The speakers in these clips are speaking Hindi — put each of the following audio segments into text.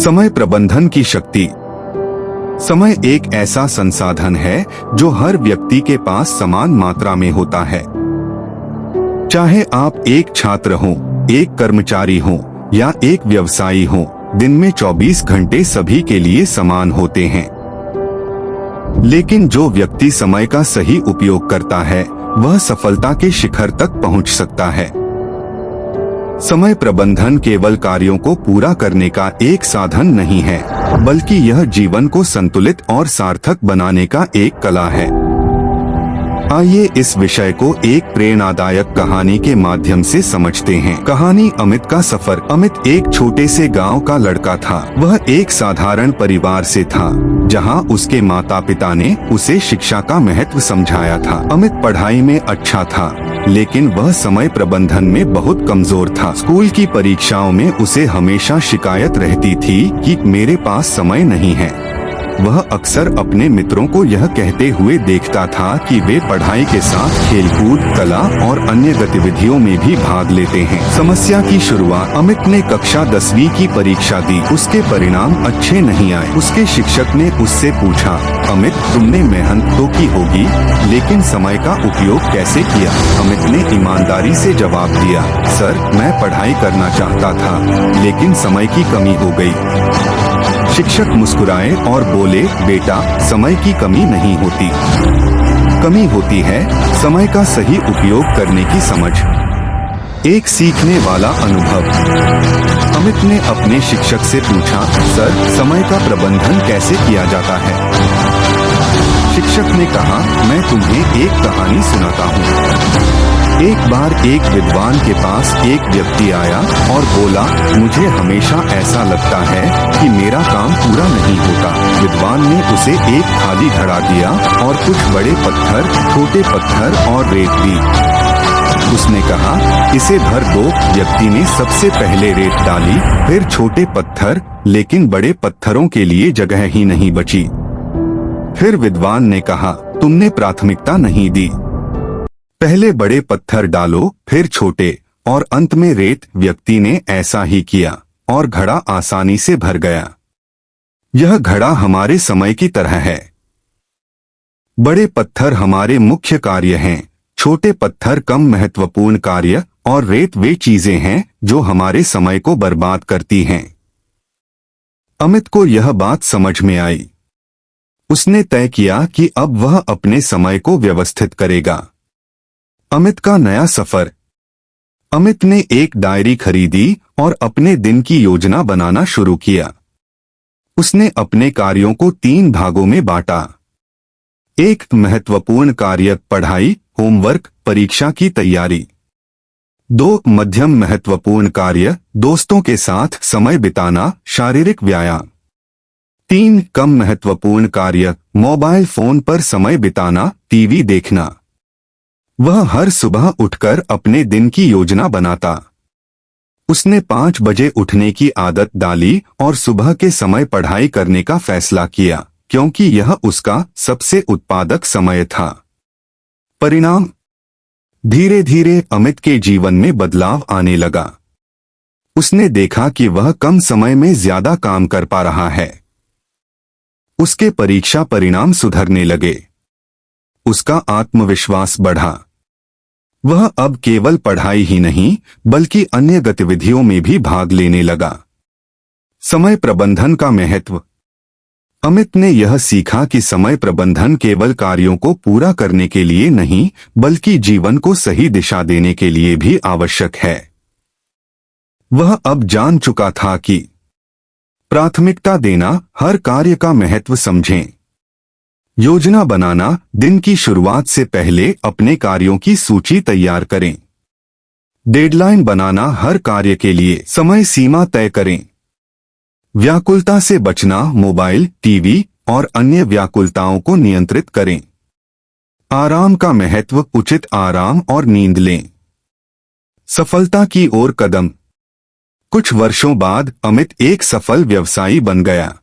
समय प्रबंधन की शक्ति। समय एक ऐसा संसाधन है जो हर व्यक्ति के पास समान मात्रा में होता है। चाहे आप एक छात्र हो, एक कर्मचारी हो या एक व्यवसायी हो, दिन में 24 घंटे सभी के लिए समान होते हैं। लेकिन जो व्यक्ति समय का सही उपयोग करता है वह सफलता के शिखर तक पहुंच सकता है। समय प्रबंधन केवल कार्यों को पूरा करने का एक साधन नहीं है, बल्कि यह जीवन को संतुलित और सार्थक बनाने का एक कला है। आइए इस विषय को एक प्रेरणादायक कहानी के माध्यम से समझते हैं। कहानी अमित का सफर। अमित एक छोटे से गांव का लड़का था। वह एक साधारण परिवार से था, जहां उसके माता पिता ने उसे शिक्षा का महत्व समझाया था। अमित पढ़ाई में अच्छा था, लेकिन वह समय प्रबंधन में बहुत कमजोर था। स्कूल की परीक्षाओं में उसे हमेशा शिकायत रहती थी कि मेरे पास समय नहीं है। वह अक्सर अपने मित्रों को यह कहते हुए देखता था कि वे पढ़ाई के साथ खेलकूद, कला और अन्य गतिविधियों में भी भाग लेते हैं। समस्या की शुरुआत। अमित ने कक्षा 10वीं की परीक्षा दी। उसके परिणाम अच्छे नहीं आए। उसके शिक्षक ने उससे पूछा, अमित, तुमने मेहनत तो की होगी, लेकिन समय का उपयोग कैसे किया? अमित ने ईमानदारी से जवाब दिया, सर, मैं पढ़ाई करना चाहता था, लेकिन समय की कमी हो गई। शिक्षक मुस्कुराए और बोले, बेटा, समय की कमी नहीं होती, कमी होती है समय का सही उपयोग करने की समझ। एक सीखने वाला अनुभव। अमित ने अपने शिक्षक से पूछा, सर, समय का प्रबंधन कैसे किया जाता है? शिक्षक ने कहा, मैं तुम्हें एक कहानी सुनाता हूँ। एक बार एक विद्वान के पास एक व्यक्ति आया और बोला, मुझे हमेशा ऐसा लगता है कि मेरा काम पूरा नहीं होता। विद्वान ने उसे एक खाली घड़ा दिया और कुछ बड़े पत्थर, छोटे पत्थर और रेत दी। उसने कहा, इसे भर दो। व्यक्ति ने सबसे पहले रेत डाली, फिर छोटे पत्थर, लेकिन बड़े पत्थरों के लिए जगह ही नहीं बची। फिर विद्वान ने कहा, तुमने प्राथमिकता नहीं दी। पहले बड़े पत्थर डालो, फिर छोटे और अंत में रेत। व्यक्ति ने ऐसा ही किया और घड़ा आसानी से भर गया। यह घड़ा हमारे समय की तरह है। बड़े पत्थर हमारे मुख्य कार्य हैं, छोटे पत्थर कम महत्वपूर्ण कार्य और रेत वे चीजें हैं जो हमारे समय को बर्बाद करती हैं। अमित को यह बात समझ में आई। उसने तय किया कि अब वह अपने समय को व्यवस्थित करेगा। अमित का नया सफर। अमित ने एक डायरी खरीदी और अपने दिन की योजना बनाना शुरू किया। उसने अपने कार्यों को 3 भागों में बांटा। एक, महत्वपूर्ण कार्य, पढ़ाई, होमवर्क, परीक्षा की तैयारी। 2, मध्यम महत्वपूर्ण कार्य, दोस्तों के साथ समय बिताना, शारीरिक व्यायाम। 3, कम महत्वपूर्ण कार्य, मोबाइल फोन पर समय बिताना, टीवी देखना। वह हर सुबह उठकर अपने दिन की योजना बनाता। उसने 5 बजे उठने की आदत डाली और सुबह के समय पढ़ाई करने का फैसला किया, क्योंकि यह उसका सबसे उत्पादक समय था। परिणाम? धीरे धीरे अमित के जीवन में बदलाव आने लगा। उसने देखा कि वह कम समय में ज्यादा काम कर पा रहा है। उसके परीक्षा परिणाम सुधरने लगे। उसका आत्मविश्वास बढ़ा। वह अब केवल पढ़ाई ही नहीं, बल्कि अन्य गतिविधियों में भी भाग लेने लगा। समय प्रबंधन का महत्व। अमित ने यह सीखा कि समय प्रबंधन केवल कार्यों को पूरा करने के लिए नहीं, बल्कि जीवन को सही दिशा देने के लिए भी आवश्यक है। वह अब जान चुका था कि प्राथमिकता देना, हर कार्य का महत्व समझें। योजना बनाना, दिन की शुरुआत से पहले अपने कार्यों की सूची तैयार करें। डेडलाइन बनाना, हर कार्य के लिए समय सीमा तय करें। व्याकुलता से बचना, मोबाइल, टीवी और अन्य व्याकुलताओं को नियंत्रित करें। आराम का महत्व, उचित आराम और नींद लें। सफलता की ओर कदम। कुछ वर्षों बाद अमित एक सफल व्यवसायी बन गया।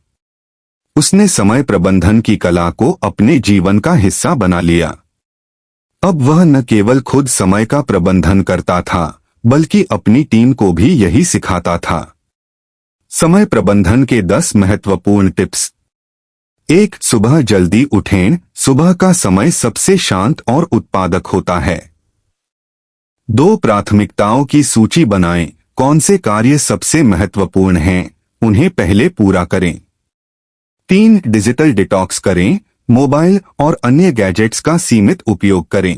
उसने समय प्रबंधन की कला को अपने जीवन का हिस्सा बना लिया। अब वह न केवल खुद समय का प्रबंधन करता था, बल्कि अपनी टीम को भी यही सिखाता था। समय प्रबंधन के 10 महत्वपूर्ण टिप्स। 1. सुबह जल्दी उठें। सुबह का समय सबसे शांत और उत्पादक होता है। 2. प्राथमिकताओं की सूची बनाएं। कौन से कार्य सबसे महत्वपूर्ण हैं, उन्हें पहले पूरा करें। 3. डिजिटल डिटॉक्स करें। मोबाइल और अन्य गैजेट्स का सीमित उपयोग करें।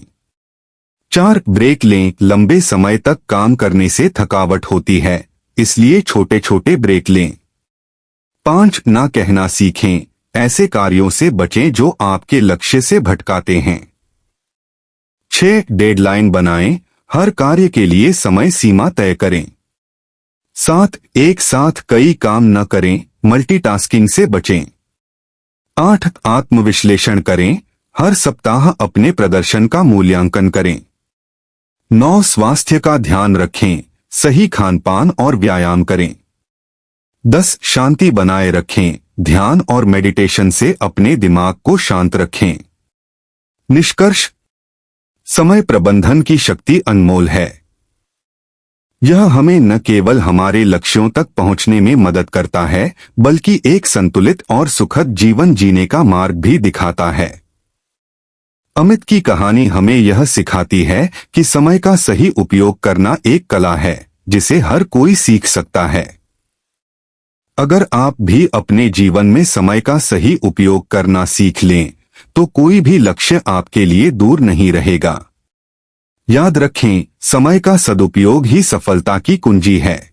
4. ब्रेक लें। लंबे समय तक काम करने से थकावट होती है, इसलिए छोटे छोटे ब्रेक लें। 5. ना कहना सीखें। ऐसे कार्यों से बचें जो आपके लक्ष्य से भटकाते हैं। 6. डेडलाइन बनाएं। हर कार्य के लिए समय सीमा तय करें। 7. एक साथ कई काम न करें। मल्टीटास्किंग से बचें। 8. आत्मविश्लेषण करें। हर सप्ताह अपने प्रदर्शन का मूल्यांकन करें। 9. स्वास्थ्य का ध्यान रखें। सही खानपान और व्यायाम करें। 10. शांति बनाए रखें। ध्यान और मेडिटेशन से अपने दिमाग को शांत रखें। निष्कर्ष, समय प्रबंधन की शक्ति अनमोल है। यह हमें न केवल हमारे लक्ष्यों तक पहुंचने में मदद करता है, बल्कि एक संतुलित और सुखद जीवन जीने का मार्ग भी दिखाता है। अमित की कहानी हमें यह सिखाती है कि समय का सही उपयोग करना एक कला है, जिसे हर कोई सीख सकता है। अगर आप भी अपने जीवन में समय का सही उपयोग करना सीख लें, तो कोई भी लक्ष्य आपके लिए दूर नहीं रहेगा। याद रखें, समय का सदुपयोग ही सफलता की कुंजी है।